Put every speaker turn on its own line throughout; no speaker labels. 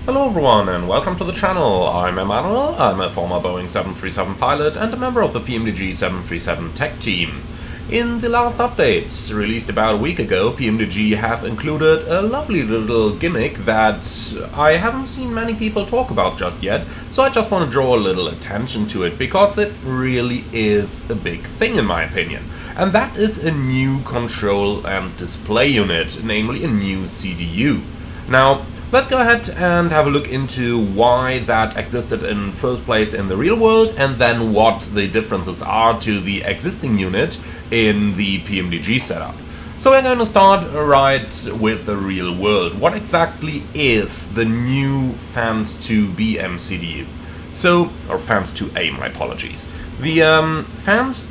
Hello everyone and welcome to the channel. I'm Emmanuel, I'm a former Boeing 737 pilot and a member of the PMDG 737 tech team. In the last updates, released about a week ago, PMDG have included a lovely little gimmick that I haven't seen many people talk about just yet, so I just want to draw a little attention to it because it really is a big thing in my opinion. And that is a new control and display unit, namely a new CDU. Now, let's go ahead and have a look into why that existed in first place in the real world and then what the differences are to the existing unit in the PMDG setup. So we're going to start right with the real world. What exactly is the new Fans 2B MCDU? So, or Fans 2A, my apologies. The Fans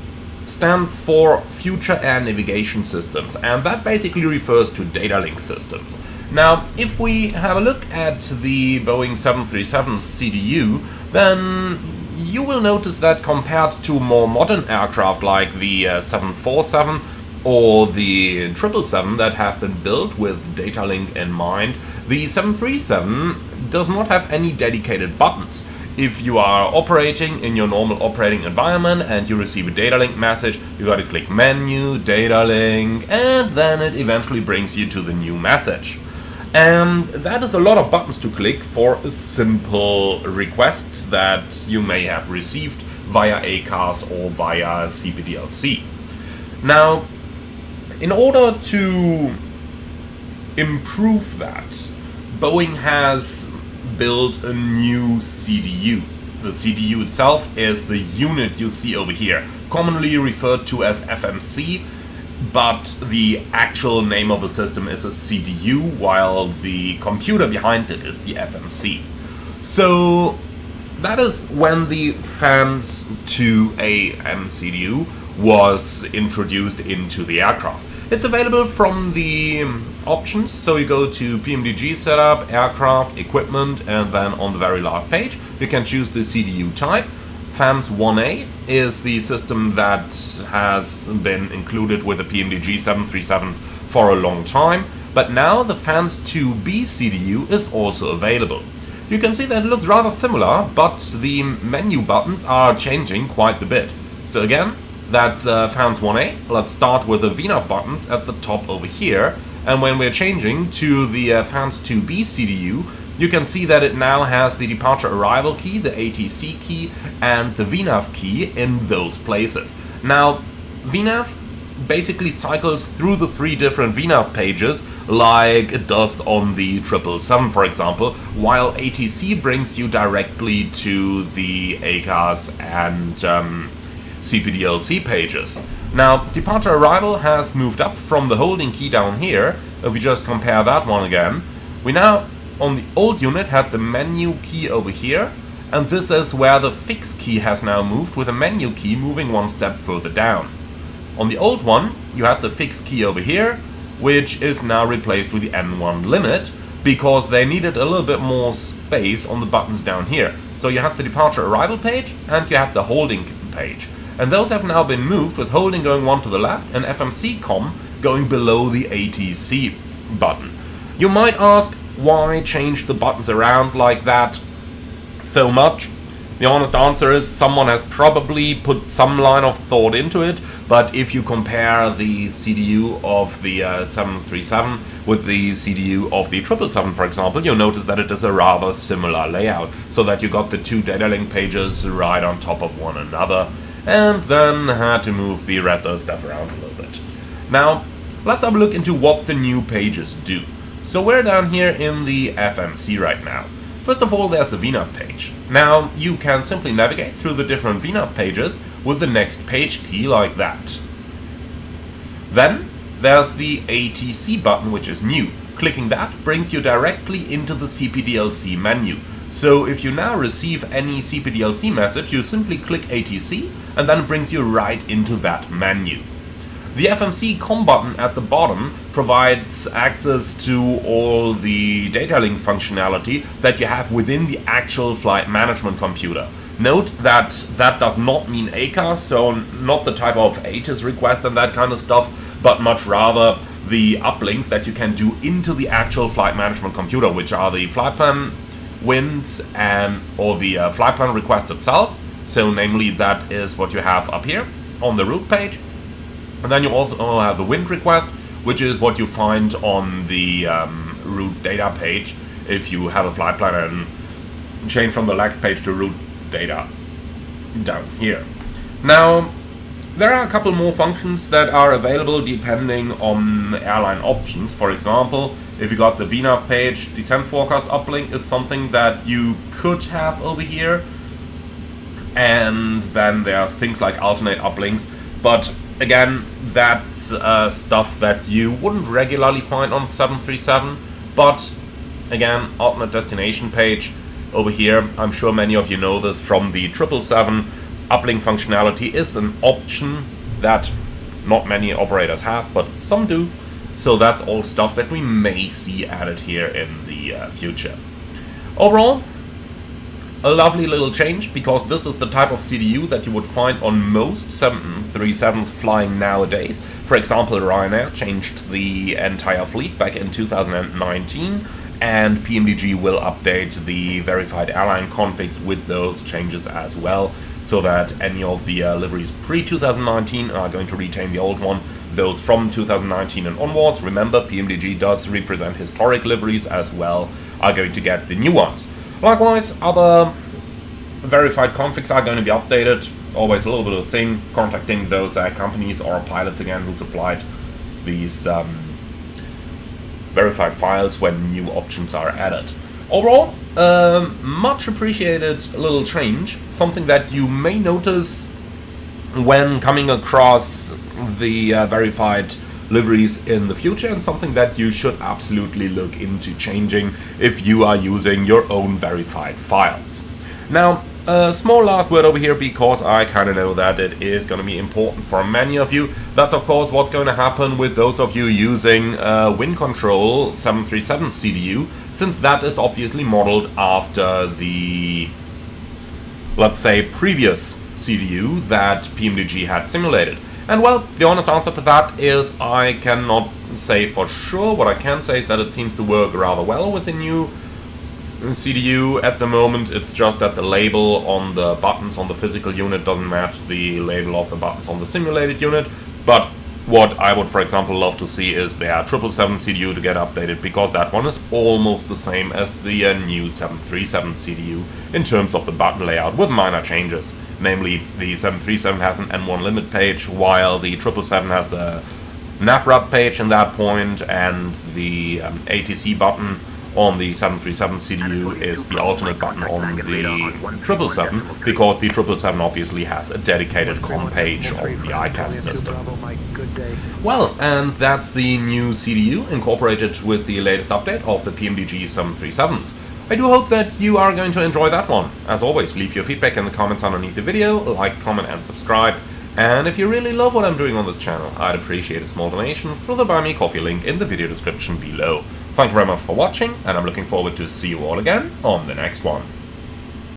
stands for Future Air Navigation Systems, and that basically refers to data link systems. Now, if we have a look at the Boeing 737 CDU, then you will notice that compared to more modern aircraft like the 747 or the 777 that have been built with data link in mind, the 737 does not have any dedicated buttons. If you are operating in your normal operating environment and you receive a data link message, you gotta click menu, data link, and then it eventually brings you to the new message. And that is a lot of buttons to click for a simple request that you may have received via ACAS or via CPDLC. Now, in order to improve that, Boeing has build a new CDU. The CDU itself is the unit you see over here, commonly referred to as FMC, but the actual name of the system is a CDU, while the computer behind it is the FMC. So that is when the Fans 2A MCDU was introduced into the aircraft. It's available from the options, so you go to PMDG setup, aircraft, equipment, and then on the very last page you can choose the CDU type. Fans 1A is the system that has been included with the PMDG 737s for a long time, but now the Fans 2B CDU is also available. You can see that it looks rather similar, but the menu buttons are changing quite a bit. So again, that's Fans 1A. Let's start with the VNAV buttons at the top over here, and when we're changing to the Fans 2B CDU, you can see that it now has the departure arrival key, the ATC key, and the VNAV key in those places. Now, VNAV basically cycles through the three different VNAV pages like it does on the 777, for example, while ATC brings you directly to the ACAS and CPDLC pages. Now, departure arrival has moved up from the holding key down here. If we just compare that one again, we now on the old unit had the menu key over here, and this is where the fix key has now moved, with the menu key moving one step further down. On the old one, you had the fix key over here, which is now replaced with the N1 limit, because they needed a little bit more space on the buttons down here. So you had the departure arrival page, and you had the holding page. And those have now been moved, with holding going one to the left and FMC COM going below the ATC button. You might ask, why change the buttons around like that so much? The honest answer is someone has probably put some line of thought into it, but if you compare the CDU of the 737 with the CDU of the 777, for example, you'll notice that it is a rather similar layout, so that you got the two data link pages right on top of one another, and then had to move the rest of the stuff around a little bit. Now, let's have a look into what the new pages do. So we're down here in the FMC right now. First of all, there's the VNAV page. Now, you can simply navigate through the different VNAV pages with the next page key like that. Then, there's the ATC button, which is new. Clicking that brings you directly into the CPDLC menu. So if you now receive any CPDLC message, you simply click ATC, and then it brings you right into that menu. The FMC COM button at the bottom provides access to all the data link functionality that you have within the actual flight management computer. Note that that does not mean ACAS, so not the type of ATIS request and that kind of stuff, but much rather the uplinks that you can do into the actual flight management computer, which are the flight plan Wind and or the flight plan request itself. So namely, that is what you have up here on the root page. And then you also have the wind request, which is what you find on the root data page if you have a flight plan and change from the lags page to root data down here. Now, there are a couple more functions that are available depending on airline options. For example, if you got the VNAV page, descent forecast uplink is something that you could have over here. And then there's things like alternate uplinks, but again, that's stuff that you wouldn't regularly find on 737. But again, alternate destination page over here, I'm sure many of you know this from the 777. Uplink functionality is an option that not many operators have, but some do. So that's all stuff that we may see added here in the future. Overall, a lovely little change, because this is the type of CDU that you would find on most 737s flying nowadays. For example, Ryanair changed the entire fleet back in 2019, and PMDG will update the verified airline configs with those changes as well, so that any of the liveries pre-2019 are going to retain the old one. Those from 2019 and onwards, remember PMDG does represent historic liveries as well, are going to get the new ones. Likewise, other verified configs are going to be updated. It's always a little bit of a thing, contacting those companies or pilots again who supplied these verified files when new options are added. Overall, much appreciated little change, something that you may notice when coming across the verified liveries in the future, and something that you should absolutely look into changing if you are using your own verified files. Now, a small last word over here, because I kind of know that it is going to be important for many of you. That's of course what's going to happen with those of you using Wind Control 737 CDU, since that is obviously modeled after the, let's say, previous CDU that PMDG had simulated. And well, the honest answer to that is I cannot say for sure. What I can say is that it seems to work rather well with the new CDU at the moment. It's just that the label on the buttons on the physical unit doesn't match the label of the buttons on the simulated unit. But what I would, for example, love to see is their 777 CDU to get updated, because that one is almost the same as the new 737 CDU in terms of the button layout, with minor changes. Namely, the 737 has an N1 limit page, while the 777 has the NAVRAP page in that point, and the ATC button on the 737 CDU is the alternate button on the 777, because the 777 obviously has a dedicated COM page on the ICAS system. Well, and that's the new CDU incorporated with the latest update of the PMDG 737s. I do hope that you are going to enjoy that one. As always, leave your feedback in the comments underneath the video, like, comment and subscribe. And if you really love what I'm doing on this channel, I'd appreciate a small donation through the Buy Me Coffee link in the video description below. Thank you very much for watching, and I'm looking forward to see you all again on the next one.